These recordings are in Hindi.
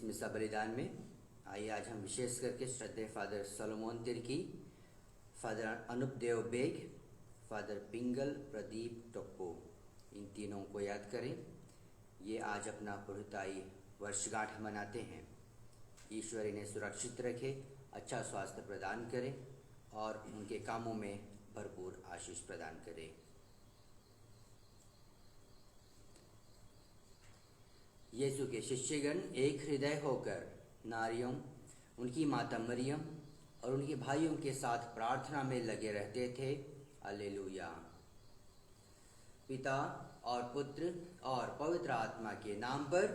इस मिसा बलिदान में। आइए आज हम विशेष करके श्रद्धेय father Solomon Tirkey, father Anup Dev Beg, father Pingal Pradeep Toppo, इन तीनों को याद करें। ये आज अपना पुरताई वर्षगांठ मनाते हैं। ईश्वर इन्हें सुरक्षित रखे, अच्छा स्वास्थ्य प्रदान करे और उनके कामों में भरपूर आशीष प्रदान करे। यीशु के शिष्यगण एक हृदय होकर नारियों, उनकी माता मरियम और उनके भाइयों के साथ प्रार्थना में लगे रहते थे। हालेलुया। पिता और पुत्र और पवित्र आत्मा के नाम पर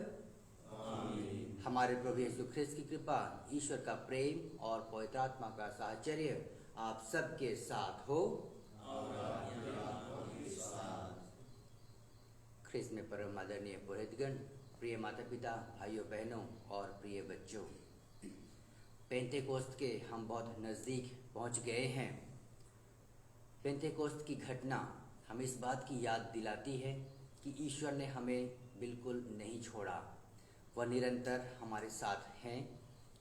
आमीन। हमारे प्रभु यीशु ख्रिस्त की कृपा, ईश्वर का प्रेम और पवित्र आत्मा का साहचर्य आप सबके साथ हो। ख्रिस्त में परम आदरणीय पुरोहितगण, प्रिय माता पिता, भाइयों बहनों और प्रिय बच्चों, पेंतेकोस्त के हम बहुत नज़दीक पहुंच गए हैं। पेंतेकोस्त की घटना हमें इस बात की याद दिलाती है कि ईश्वर ने हमें बिल्कुल नहीं छोड़ा। वह निरंतर हमारे साथ हैं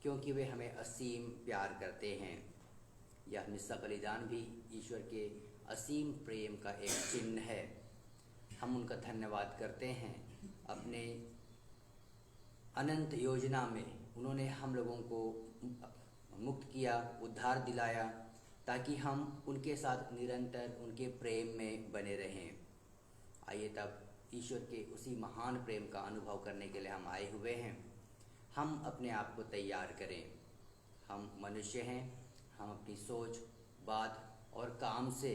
क्योंकि वे हमें असीम प्यार करते हैं। यह मिस्सा बलिदान भी ईश्वर के असीम प्रेम का एक चिन्ह है। हम उनका धन्यवाद करते हैं। अपने अनंत योजना में उन्होंने हम लोगों को मुक्त किया, उद्धार दिलाया, ताकि हम उनके साथ निरंतर उनके प्रेम में बने रहें। आइए तब ईश्वर के उसी महान प्रेम का अनुभव करने के लिए हम आए हुए हैं। हम अपने आप को तैयार करें। हम मनुष्य हैं। हम अपनी सोच, बात और काम से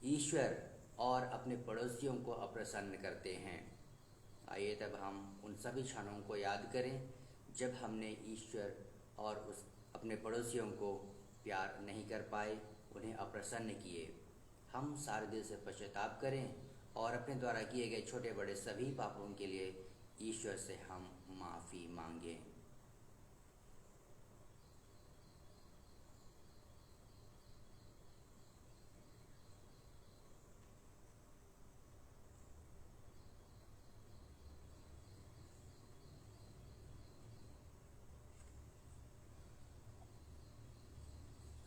ईश्वर और अपने पड़ोसियों को अप्रसन्न करते हैं। आइए तब हम उन सभी क्षणों को याद करें जब हमने ईश्वर और उस अपने पड़ोसियों को प्यार नहीं कर पाए, उन्हें अप्रसन्न किए। हम सारे दिल से पश्चाताप करें और अपने द्वारा किए गए छोटे बड़े सभी पापों के लिए ईश्वर से हम माफ़ी मांगें।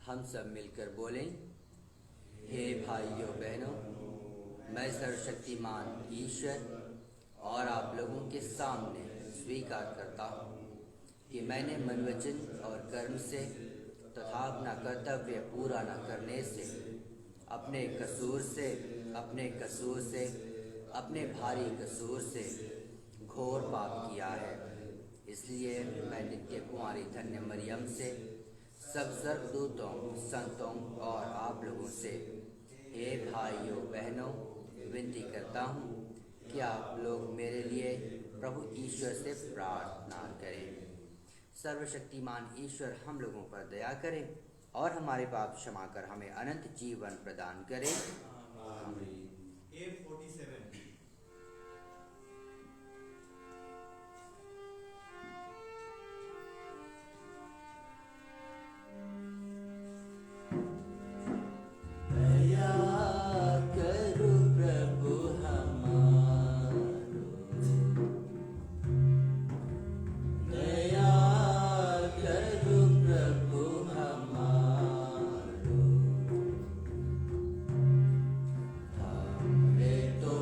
हम सब मिलकर बोलें, हे भाइयों बहनों, मैं सर्वशक्तिमान ईश्वर और आप लोगों के सामने स्वीकार करता हूँ कि मैंने मन, वचन और कर्म से तथा अपना कर्तव्य पूरा न करने से अपने भारी कसूर से घोर पाप किया है। इसलिए मैं नित्य कुमारी धन्य मरियम से, सब स्वर्गदूतों, संतों और आप लोगों से, हे भाइयों बहनों, विनती करता हूँ कि आप लोग मेरे लिए प्रभु ईश्वर से प्रार्थना करें। सर्वशक्तिमान ईश्वर हम लोगों पर दया करे और हमारे पाप क्षमा कर हमें अनंत जीवन प्रदान करे। आमीन। तो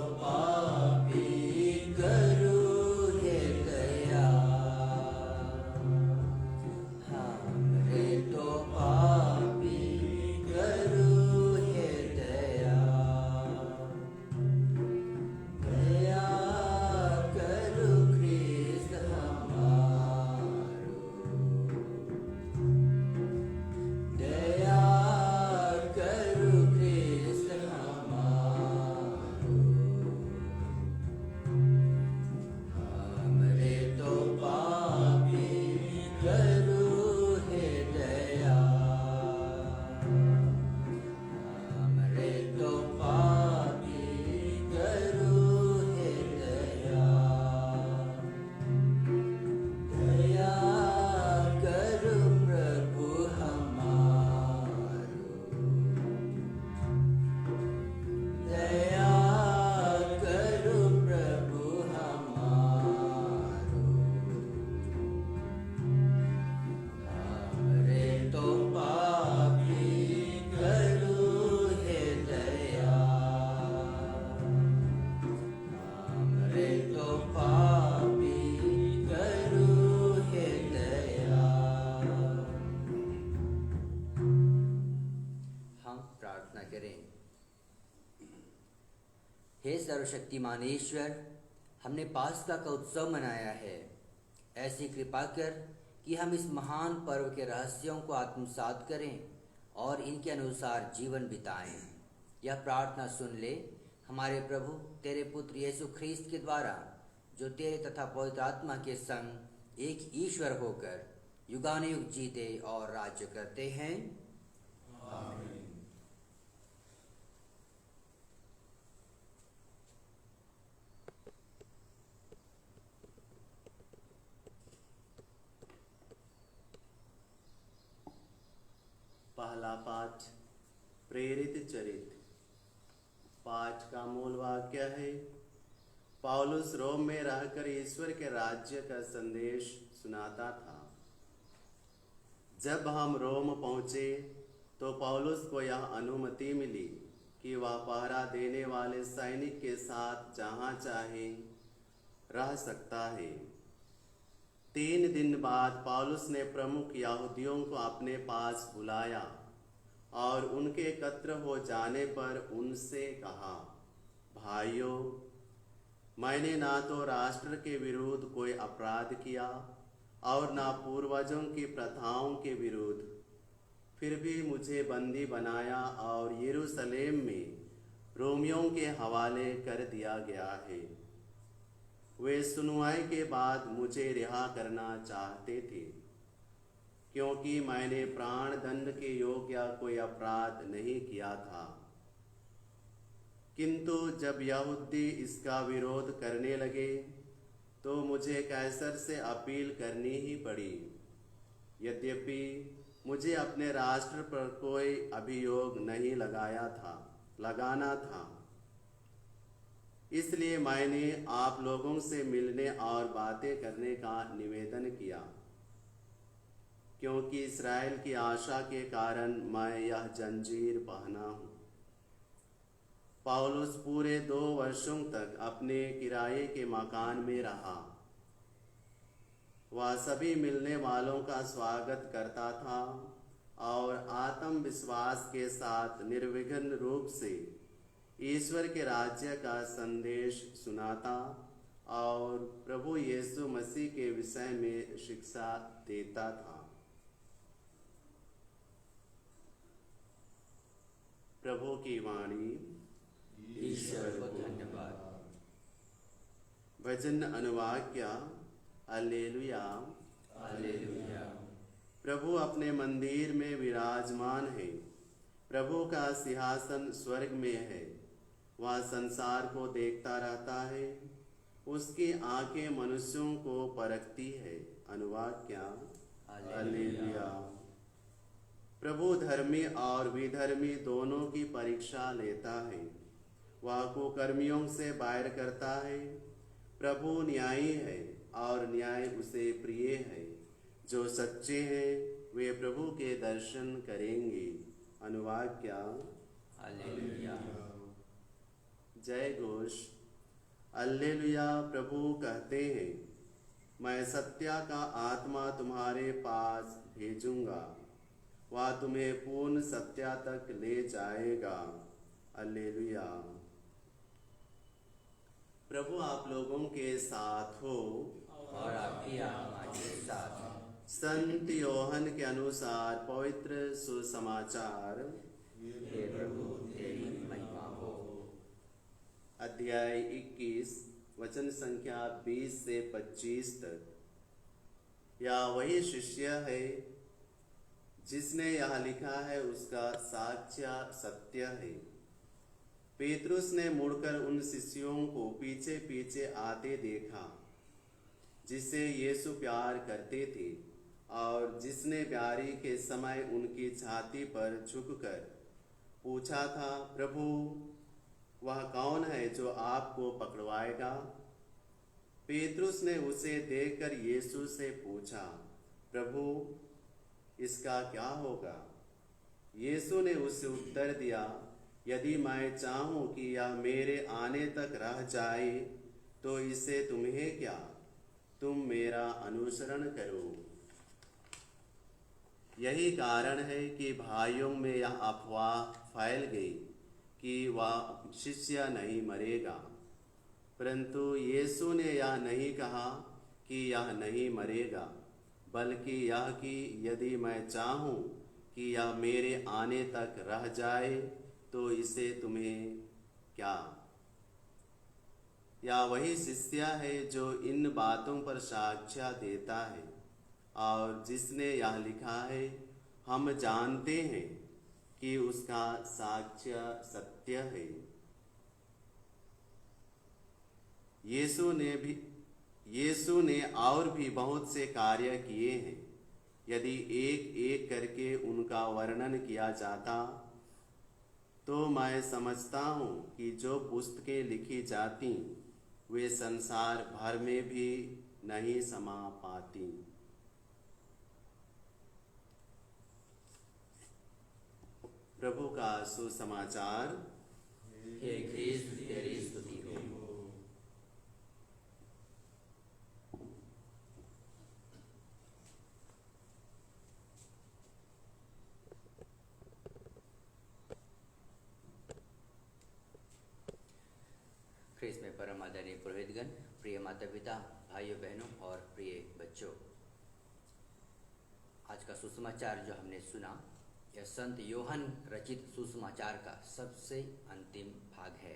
हे सर्वशक्तिमान ईश्वर, हमने पास्का का उत्सव मनाया है। ऐसी कृपा कर कि हम इस महान पर्व के रहस्यों को आत्मसात करें और इनके अनुसार जीवन बिताएं। यह प्रार्थना सुन ले हमारे प्रभु तेरे पुत्र यीशु ख्रीस्त के द्वारा, जो तेरे तथा पवित्र आत्मा के संग एक ईश्वर होकर युगानुयुग जीते और राज्य करते हैं। आमीन। पहला पाठ, प्रेरित चरित्र। पाठ का मूल वाक्य है, पौलुस रोम में रहकर ईश्वर के राज्य का संदेश सुनाता था। जब हम रोम पहुंचे तो पौलुस को यह अनुमति मिली कि वह पहरा देने वाले सैनिक के साथ जहां चाहे रह सकता है। 3 दिन बाद पौलुस ने प्रमुख यहूदियों को अपने पास बुलाया और उनके एकत्र हो जाने पर उनसे कहा, भाइयों, मैंने ना तो राष्ट्र के विरुद्ध कोई अपराध किया और ना पूर्वजों की प्रथाओं के विरुद्ध, फिर भी मुझे बंदी बनाया और यरूशलेम में रोमियों के हवाले कर दिया गया है। वे सुनवाई के बाद मुझे रिहा करना चाहते थे, क्योंकि मैंने प्राण दंड के योग्य कोई अपराध नहीं किया था। किंतु जब यहूदी इसका विरोध करने लगे तो मुझे कैसर से अपील करनी ही पड़ी। यद्यपि मुझे अपने राष्ट्र पर कोई अभियोग नहीं लगाना था, इसलिए मैंने आप लोगों से मिलने और बातें करने का निवेदन किया, क्योंकि इस्राएल की आशा के कारण मैं यह जंजीर पहना हूँ। पौलुस पूरे 2 वर्षों तक अपने किराए के मकान में रहा। वह सभी मिलने वालों का स्वागत करता था और आत्मविश्वास के साथ निर्विघ्न रूप से ईश्वर के राज्य का संदेश सुनाता और प्रभु यीशु मसीह के विषय में शिक्षा देता था। प्रभु की वाणी। ईश्वर को धन्यवाद। भजन अनुवाक्य। Hallelujah hallelujah. प्रभु अपने मंदिर में विराजमान है। प्रभु का सिंहासन स्वर्ग में है। वह संसार को देखता रहता है। उसकी आंखें मनुष्यों को परखती है। अनुवाक्य। हालेलुया। प्रभु धर्मी और विधर्मी दोनों की परीक्षा लेता है। वह कुकर्मियों से बैर करता है। प्रभु न्यायी है और न्याय उसे प्रिय है। जो सच्चे हैं वे प्रभु के दर्शन करेंगे। अनुवाक्य। हालेलुया। जय घोष। हालेलुया। प्रभु कहते हैं, मैं सत्य का आत्मा तुम्हारे पास भेजूंगा। वह तुम्हें पूर्ण सत्य तक ले जाएगा। हालेलुया। प्रभु आप लोगों के साथ हो और आपकी आत्मा के साथ। संत योहन के अनुसार पवित्र सुसमाचार। हे प्रभु तेरी महिमा हो। अध्याय 21 वचन संख्या 20 से 25 तक। यह वही शिष्य है जिसने यह लिखा है, उसका साक्ष्य सत्य है। पेतरुस ने मुड़कर उन शिष्यों को पीछे पीछे आते देखा जिसे यीशु प्यार करते थे और जिसने ब्यारी के समय उनकी छाती पर झुककर पूछा था, प्रभु वह कौन है जो आपको पकड़वाएगा? पेतरुस ने उसे देखकर यीशु से पूछा, प्रभु इसका क्या होगा? यीशु ने उसे उत्तर दिया, यदि मैं चाहूं कि यह मेरे आने तक रह जाए तो इससे तुम्हें क्या? तुम मेरा अनुसरण करो। यही कारण है कि भाइयों में यह अफवाह फैल गई कि वह शिष्य नहीं मरेगा, परंतु यीशु ने यह नहीं कहा कि यह नहीं मरेगा, बल्कि यह कि यदि मैं चाहूँ कि यह मेरे आने तक रह जाए तो इसे तुम्हें क्या। या वही शिष्य है जो इन बातों पर साक्ष्य देता है और जिसने यह लिखा है, हम जानते हैं कि उसका साक्ष्य सत्य है। यीशु ने और भी बहुत से कार्य किए हैं। यदि एक एक करके उनका वर्णन किया जाता तो मैं समझता हूँ कि जो पुस्तकें लिखी जाती वे संसार भर में भी नहीं समा पाती। प्रभु का सुसमाचार। हे ख्रीस्त तेरी स्तुति हो। ख्रीस्त में परम आदरणीय पुरोहितगण, प्रिय माता पिता, भाइयों बहनों और प्रिय बच्चों, आज का सुसमाचार जो हमने सुना, यह संत योहन रचित सुसमाचार का सबसे अंतिम भाग है,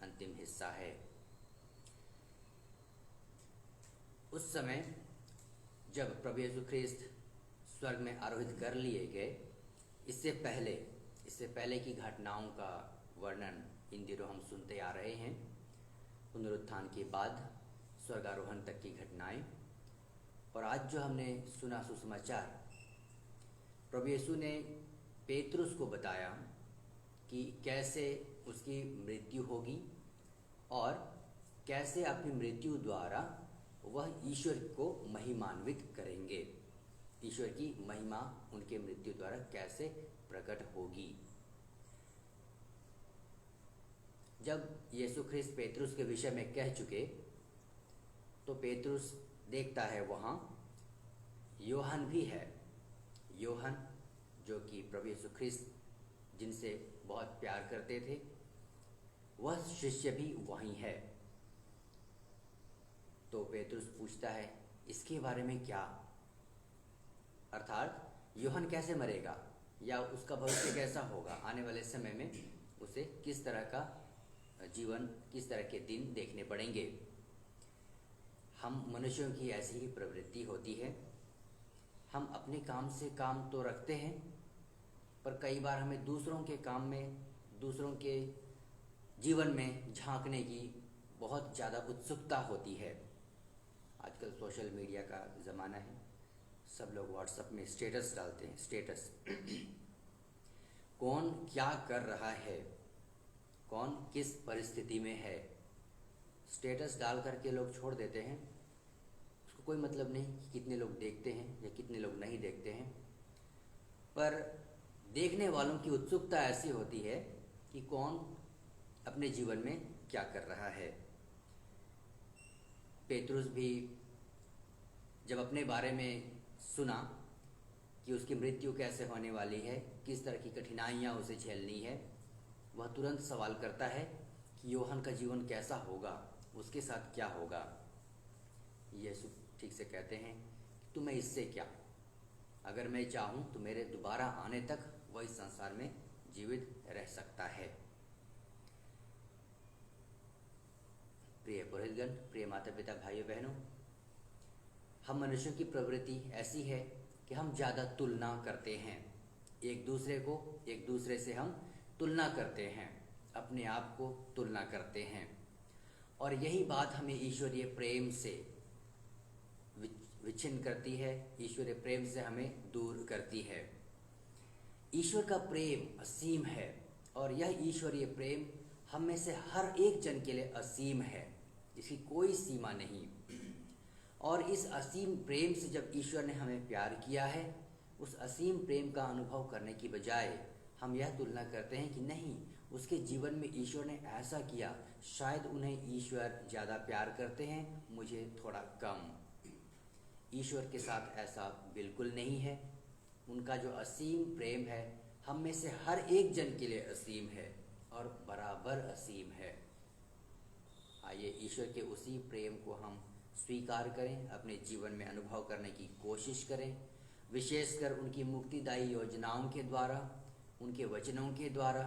अंतिम हिस्सा है। उस समय जब प्रभु यीशु ख्रीस्त स्वर्ग में आरोहित कर लिए गए, इससे पहले की घटनाओं का वर्णन इन दिनों हम सुनते आ रहे हैं। पुनरुत्थान के बाद स्वर्गारोहण तक की घटनाएं, और आज जो हमने सुना सुसमाचार, प्रभु यीशु ने पेतरुस को बताया कि कैसे उसकी मृत्यु होगी और कैसे अपनी मृत्यु द्वारा वह ईश्वर को महिमान्वित करेंगे। ईश्वर की महिमा उनके मृत्यु द्वारा कैसे प्रकट होगी। जब यीशु ख्रीस्त पेतरुस के विषय में कह चुके तो पेतरुस देखता है वहाँ योहन भी है। योहन जो कि प्रभु यीशु ख्रीस्त जिनसे बहुत प्यार करते थे, वह शिष्य भी वहीं है। तो पेतरुस पूछता है इसके बारे में क्या, अर्थात योहन कैसे मरेगा या उसका भविष्य कैसा होगा, आने वाले समय में उसे किस तरह का जीवन, किस तरह के दिन देखने पड़ेंगे। हम मनुष्यों की ऐसी ही प्रवृत्ति होती है। हम अपने काम से काम तो रखते हैं, पर कई बार हमें दूसरों के काम में, दूसरों के जीवन में झांकने की बहुत ज़्यादा उत्सुकता होती है। आजकल सोशल मीडिया का ज़माना है, सब लोग व्हाट्सएप में स्टेटस डालते हैं। स्टेटस कौन क्या कर रहा है, कौन किस परिस्थिति में है, स्टेटस डाल करके लोग छोड़ देते हैं। उसको कोई मतलब नहीं कि कितने लोग देखते हैं या कितने लोग नहीं देखते हैं, पर देखने वालों की उत्सुकता ऐसी होती है कि कौन अपने जीवन में क्या कर रहा है। पेतरुस भी जब अपने बारे में सुना कि उसकी मृत्यु कैसे होने वाली है, किस तरह की कठिनाइयाँ उसे झेलनी है, वह तुरंत सवाल करता है कि योहन का जीवन कैसा होगा, उसके साथ क्या होगा। यीशु ठीक से कहते हैं कि तुम्हें इससे क्या, अगर मैं चाहूँ तो मेरे दोबारा आने तक वह इस संसार में जीवित रह सकता है। प्रिय पुरोहितगण, प्रिय माता पिता, भाइयों बहनों, हम मनुष्यों की प्रवृत्ति ऐसी है कि हम ज़्यादा तुलना करते हैं, एक दूसरे से हम तुलना करते हैं, अपने आप को तुलना करते हैं, और यही बात हमें ईश्वरीय प्रेम से विच्छिन्न करती है, ईश्वरीय प्रेम से हमें दूर करती है। ईश्वर का प्रेम असीम है और यह ईश्वरीय प्रेम हम में से हर एक जन के लिए असीम है, इसकी कोई सीमा नहीं। और इस असीम प्रेम से जब ईश्वर ने हमें प्यार किया है, उस असीम प्रेम का अनुभव करने की बजाय हम यह तुलना करते हैं कि नहीं, उसके जीवन में ईश्वर ने ऐसा किया, शायद उन्हें ईश्वर ज़्यादा प्यार करते हैं, मुझे थोड़ा कम। ईश्वर के साथ ऐसा बिल्कुल नहीं है। उनका जो असीम प्रेम है हम में से हर एक जन के लिए असीम है और बराबर असीम है। आइए ईश्वर के उसी प्रेम को हम स्वीकार करें, अपने जीवन में अनुभव करने की कोशिश करें, विशेषकर उनकी मुक्तिदायी योजनाओं के द्वारा, उनके वचनों के द्वारा,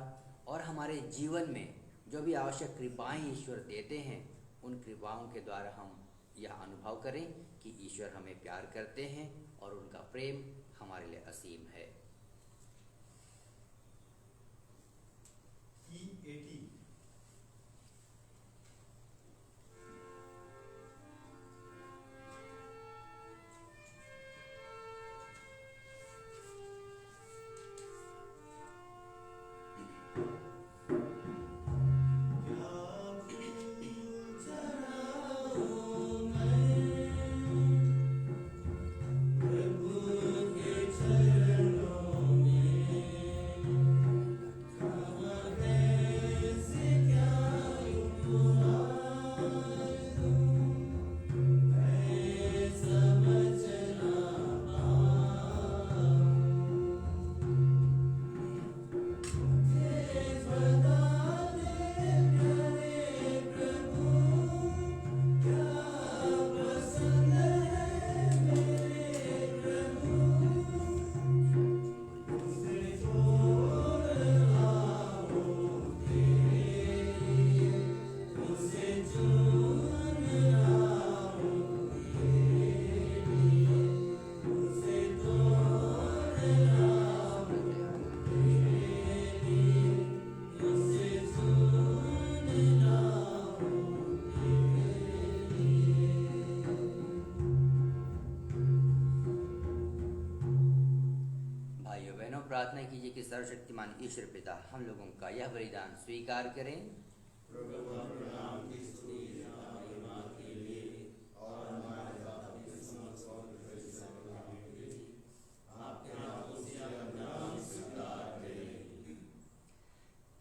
और हमारे जीवन में जो भी आवश्यक कृपाएं ईश्वर देते हैं उन कृपाओं के द्वारा हम यह अनुभव करें कि ईश्वर हमें प्यार करते हैं और उनका प्रेम हमारे लिए असीम है। E80 प्रार्थना कीजिए कि सर्वशक्तिमान ईश्वर पिता हम लोगों का यह बलिदान स्वीकार करें।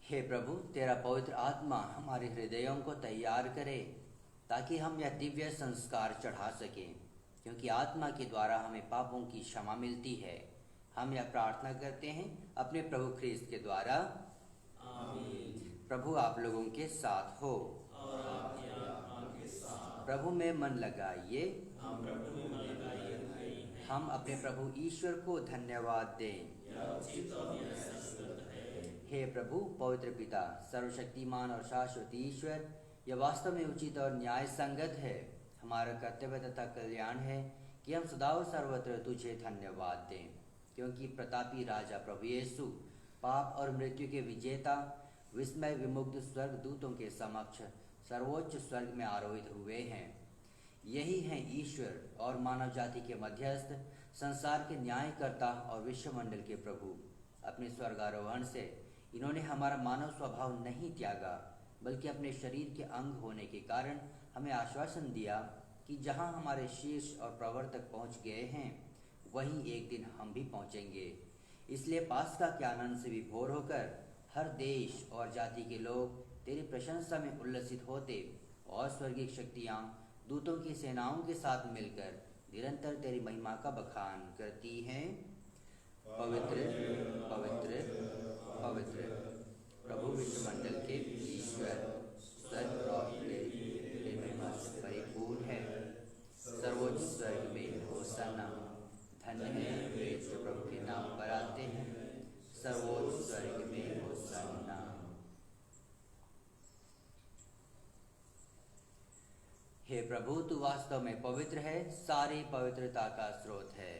हे प्रभु, तेरा पवित्र आत्मा हमारे हृदयों को तैयार करे ताकि हम यह दिव्य संस्कार चढ़ा सकें, क्योंकि आत्मा के द्वारा हमें पापों की क्षमा मिलती है। हम यह प्रार्थना करते हैं अपने प्रभु ख्रीस्त के द्वारा। आमीन। प्रभु आप लोगों के साथ हो और आपकी आत्मा के साथ। प्रभु में मन लगाइए। हम प्रभु में मन लगाए हैं। हम अपने प्रभु ईश्वर को धन्यवाद दें। यह उचित और न्यायसंगत है। हे प्रभु पवित्र पिता, सर्वशक्तिमान और शाश्वत ईश्वर, यह वास्तव में उचित और न्याय संगत है। हमारा कर्तव्य तथा कल्याण है कि हम सदा और सर्वत्र तुझे धन्यवाद दें, क्योंकि प्रतापी राजा प्रभु यीशु पाप और मृत्यु के विजेता विस्मय विमुग्ध स्वर्ग दूतों के समक्ष सर्वोच्च स्वर्ग में आरोहित हुए हैं। यही हैं ईश्वर और मानव जाति के मध्यस्थ, संसार के न्यायकर्ता और विश्वमंडल के प्रभु। अपने स्वर्गारोहण से इन्होंने हमारा मानव स्वभाव नहीं त्यागा, बल्कि अपने शरीर के अंग होने के कारण हमें आश्वासन दिया कि जहां हमारे शीर्ष और प्रवर्तक पहुंच गए हैं, वहीं एक दिन हम भी पहुंचेंगे। इसलिए पास्का के आनंद से विभोर होकर हर देश और जाति के लोग तेरी प्रशंसा में उल्लसित होते और स्वर्गीय शक्तियाँ दूतों की सेनाओं के साथ मिलकर निरंतर तेरी महिमा का बखान करती हैं। पवित्र पवित्र पवित्र प्रभु विश्वमंडल के ईश्वर, स्वर्ग और तेरी महिमा से परिपूर्ण है। सर्वोच्च स्वर्ग में होसन्ना। धन्य है वे जो प्रभु के नाम पर आते हैं। सर्वोच्च स्वर्ग में होसन्ना। हे प्रभु, तू वास्तव में पवित्र है, सारी पवित्रता का स्रोत है।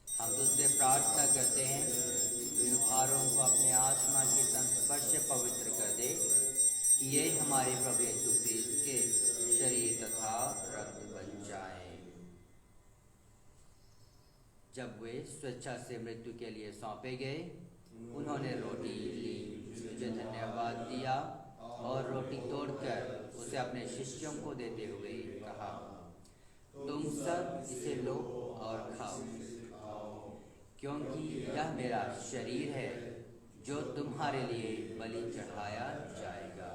हम तुझसे प्रार्थना करते हैं, तू युहारों को अपने आत्मा के संस्पर्श से पवित्र कर दे कि ये हमारे प्रभु यीशु क्रिस्त के शरीर तथा रक्त बन जाएं। जब वे स्वेच्छा से मृत्यु के लिए सौंपे गए, उन्होंने रोटी ली, तुझे धन्यवाद दिया और रोटी तोड़कर उसे अपने शिष्यों को देते हुए कहा, तुम सब इसे लो और खाओ, क्योंकि यह मेरा शरीर है जो तुम्हारे लिए बलि चढ़ाया जाएगा।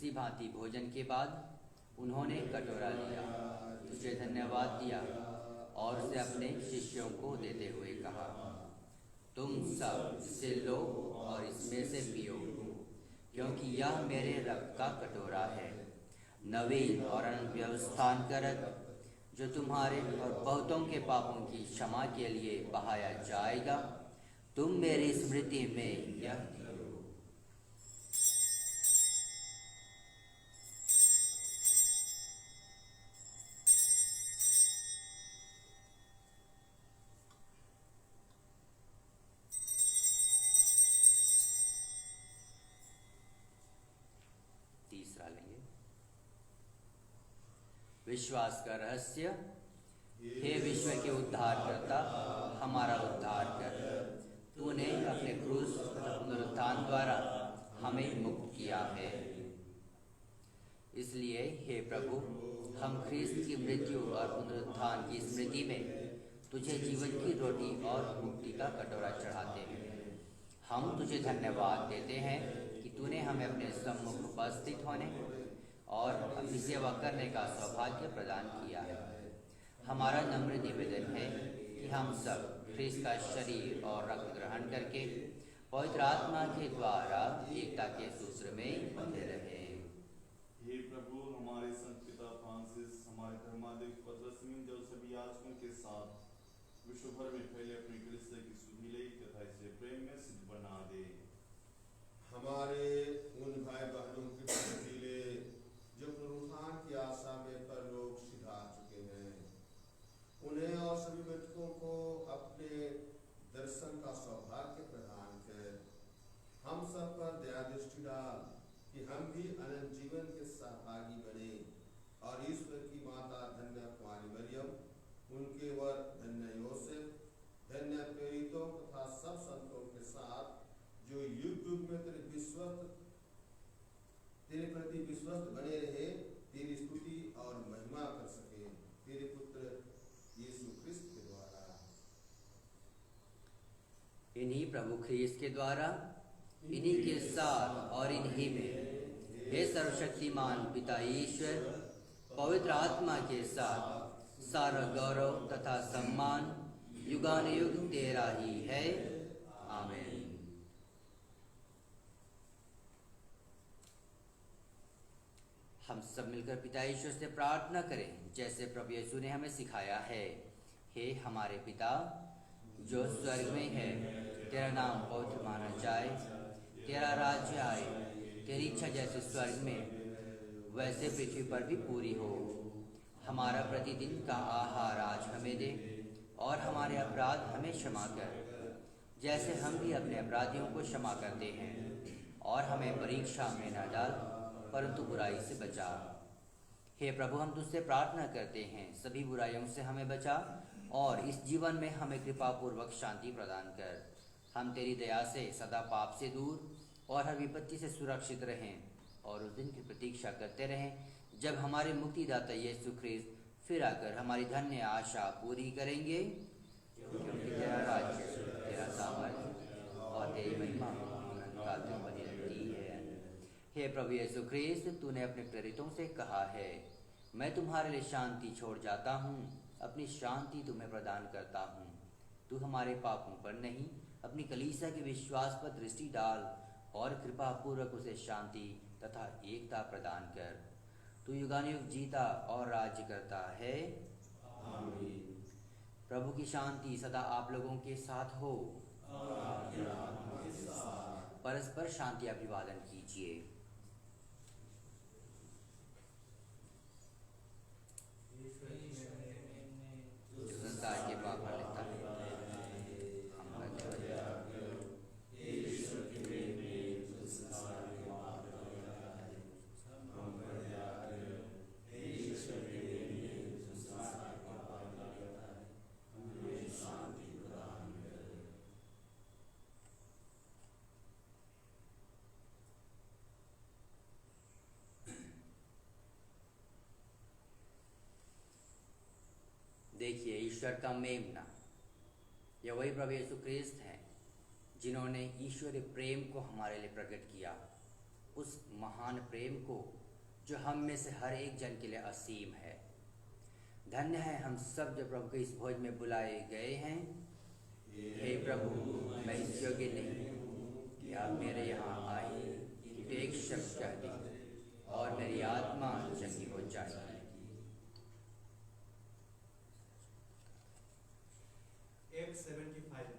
इसी भांति भोजन के बाद उन्होंने कटोरा लिया, तुझे धन्यवाद दिया और उसे अपने शिष्यों को देते हुए कहा, तुम सब इससे लो और इसमें से पियो, क्योंकि यह मेरे रक्त का कटोरा है, नवीन और अनंत व्यवस्थान करक, जो तुम्हारे और बहुतों के पापों की क्षमा के लिए बहाया जाएगा। तुम मेरी स्मृति में यह करो। तीसरा लेंगे, विश्वास का रहस्य। हे विश्व के उद्धारकर्ता, हमारा उद्धार कर। तूने अपने क्रूस पुनरुत्थान द्वारा हमें मुक्त किया है। इसलिए हे प्रभु, हम ख्रीस्त की मृत्यु और पुनरुत्थान की स्मृति में तुझे जीवन की रोटी और मुक्ति का कटोरा चढ़ाते हैं। हम तुझे धन्यवाद देते हैं कि तूने हमें अपने सम्मुख उपस्थित होने और अपनी सेवा करने का सौभाग्य प्रदान किया है। हमारा नम्र निवेदन है कि हम सब ख्रीस्त का शरीर और रक्त ग्रहण करके पवित्र आत्मा के द्वारा एकता के सूत्र में बंधे रहे। हे प्रभु, हमारे संत पिता फ्रांसिस, हमारे धर्माध्यक्ष पत्रस्मिन जो सभी याजकों के साथ विश्व भर में फैले अपनी कलीसिया की सुधीले तथा इसे प्रेम में सिद्ध बना दे। हमारे उन भाई बहनों के वसीले जो पुनरुत्थान की आशा में परलोक सिधा चुके हैं, उन्हें और सभी मृतकों को अपने दर्शन का सौभाग्य प्रदान कर। हम सब पर दया दृष्टि डाल कि हम भी अनंत जीवन के सहभागी बने और ईश्वर की माता धन्य कुमारी मरियम, उनके वर धन्य योसेफ, धन्य प्रेरितों तथा सब संतों के साथ जो युग युग में तेरे प्रति विश्वस्त बने रहे, तेरी स्तुति और महिमा कर सके, तेरे पुत्र यीशु ख्रिस्त के द्वारा। इन्हीं प्रभु ख्रीस्त के द्वारा, इन्हीं के साथ और इन्हीं में, हे सर्वशक्तिमान पिता ईश्वर, पवित्र आत्मा के साथ सारा गौरव तथा सम्मान युगानुयुग तेरा ही है। आमीन। हम सब मिलकर पिता ईश्वर से प्रार्थना करें, जैसे प्रभु यीशु ने हमें सिखाया है। हे हमारे पिता जो स्वर्ग में है, तेरा नाम पवित्र माना जाए, तेरा राज्य आए, तेरी इच्छा जैसे स्वर्ग में वैसे पृथ्वी पर भी पूरी हो। हमारा प्रतिदिन का आहार आज हमें दे और हमारे अपराध हमें क्षमा कर, जैसे हम भी अपने अपराधियों को क्षमा करते हैं, और हमें परीक्षा में न डाल परंतु बुराई से बचा। हे प्रभु, हम तुझसे प्रार्थना करते हैं, सभी बुराइयों से हमें बचा और इस जीवन में हमें कृपा पूर्वक शांति प्रदान कर। हम तेरी दया से सदा पाप से दूर और हर विपत्ति से सुरक्षित रहें और उस दिन की प्रतीक्षा करते रहें जब हमारे मुक्तिदाता यीशु ख्रीस्त फिर आकर हमारी धन्य आशा पूरी करेंगे, क्योंकि तेरा राज्य, तेरा सामर्थ्य और तेरी महिमा अनंतकाल तक बनी रहती है। हे प्रभु यीशु ख्रीस्त, तूने अपने प्रेरितों से कहा है, मैं तुम्हारे लिए शांति छोड़ जाता हूँ, अपनी शांति तुम्हें प्रदान करता हूँ। तू हमारे पापों पर नहीं, अपनी कलीसिया के विश्वास पर दृष्टि डाल और कृपा पूर्वक उसे शांति तथा एकता प्रदान कर। तू युगानुयुग जीता और राज्य करता है। आमीन। प्रभु की शांति सदा आप लोगों के साथ हो। परस्पर शांति अभिवादन कीजिए। संसार के पाप हर लेता है, देखिए ईश्वर का मेमना, यह वही प्रभु यीशु ख्रीस्त हैं जिन्होंने ईश्वरीय प्रेम को हमारे लिए प्रकट किया उस महान प्रेम को जो हम में से हर एक जन के लिए असीम है। धन्य है हम सब जो प्रभु के इस भोज में बुलाए गए हैं। हे प्रभु, मैं इस योग्य नहीं हूँ कि आप मेरे यहाँ आए, कि एक शब्द कह दें और मेरी आत्मा चंगी हो जाएगी। Acts 75.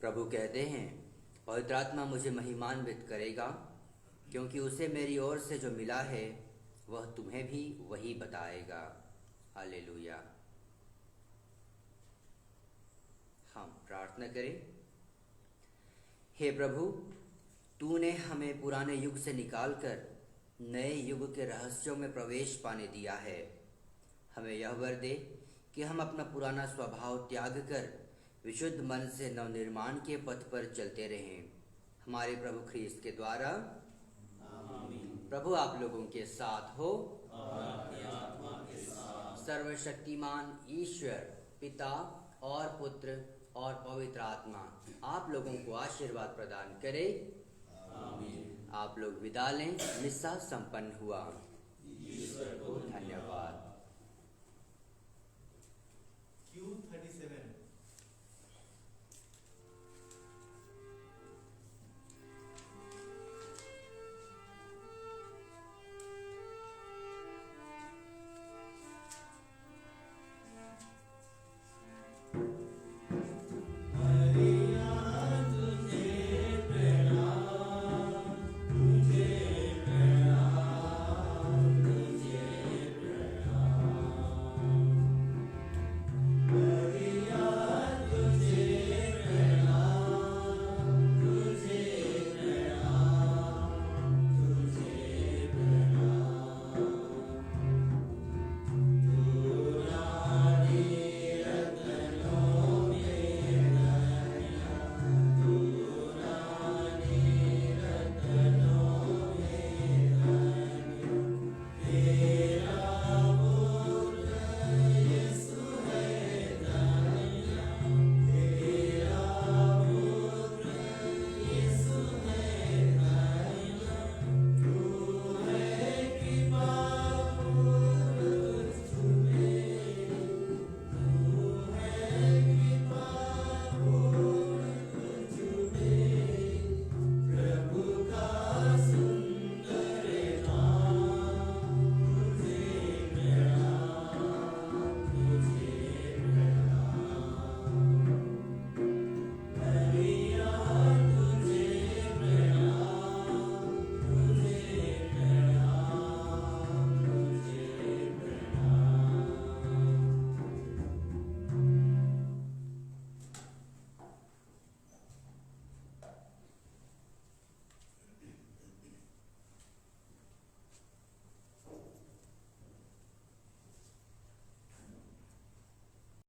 प्रभु कहते हैं, पवित्र आत्मा मुझे महिमान्वित करेगा, क्योंकि उसे मेरी ओर से जो मिला है वह तुम्हें भी वही बताएगा। हालेलुया। हम प्रार्थना करें। हे प्रभु, तूने हमें पुराने युग से निकालकर नए युग के रहस्यों में प्रवेश पाने दिया है। हमें यह वर दे कि हम अपना पुराना स्वभाव त्याग कर विशुद्ध मन से नवनिर्माण के पथ पर चलते रहें। हमारे प्रभु ख्रीस्त के द्वारा। प्रभु आप लोगों के साथ हो। सर्वशक्तिमान ईश्वर पिता और पुत्र और पवित्र आत्मा आप लोगों को आशीर्वाद प्रदान करे। आप लोग विदा लें। मिस्सा संपन्न हुआ। ईश्वर को धन्यवाद।